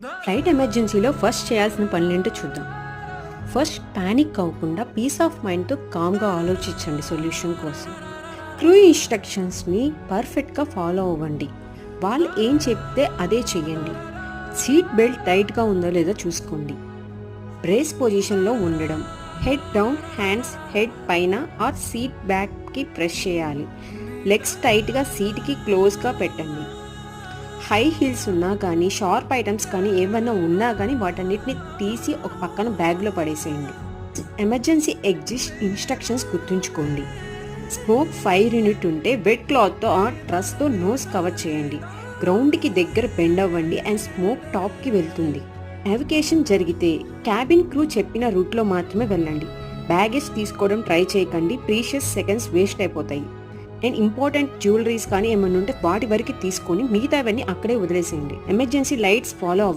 Flight ఎమర్జెన్సీలో first చేయాల్సిన పనులేంటో చూద్దాం. ఫస్ట్ పానిక్ అవ్వకుండా పీస్ ఆఫ్ మైండ్తో కామ్గా ఆలోచించండి సొల్యూషన్ కోసం. క్రూ ఇన్స్ట్రక్షన్స్ని పర్ఫెక్ట్గా ఫాలో అవ్వండి. వాళ్ళు ఏం చెప్తే అదే చెయ్యండి. సీట్ బెల్ట్ టైట్గా ఉందో లేదో చూసుకోండి. బ్రేస్ పొజిషన్లో ఉండడం, హెడ్ డౌన్, హ్యాండ్స్ హెడ్ పైన ఆర్ సీట్ బ్యాక్కి ప్రెస్ చేయాలి. లెగ్స్ టైట్గా సీట్కి క్లోజ్గా పెట్టండి. హై హీల్స్ ఉన్నా కానీ, షార్ప్ ఐటమ్స్ కానీ ఏమన్నా ఉన్నా కానీ వాటన్నిటిని తీసి ఒక పక్కన బ్యాగ్లో పడేసేయండి. ఎమర్జెన్సీ ఎగ్జిట్ ఇన్స్ట్రక్షన్స్ గుర్తుంచుకోండి. స్మోక్ ఫైర్ యూనిట్ ఉంటే వెట్ క్లాత్తో ఆ ట్రస్తో నోస్ కవర్ చేయండి. గ్రౌండ్కి దగ్గర బెండ్ అవ్వండి అండ్ స్మోక్ టాప్కి వెళ్తుంది. ఎవాక్యుయేషన్ జరిగితే క్యాబిన్ క్రూ చెప్పిన రూట్లో మాత్రమే వెళ్ళండి. బ్యాగేజ్ తీసుకోవడం ట్రై చేయకండి, ప్రీషియస్ సెకండ్స్ వేస్ట్ అయిపోతాయి. అండ్ ఇంపార్టెంట్ జ్యువెలరీస్ కానీ ఏమైనా ఉంటే వాటి వరకు తీసుకొని మిగతావన్నీ అక్కడే వదిలేసేయండి. ఎమర్జెన్సీ లైట్స్ ఫాలో అవ్వండి.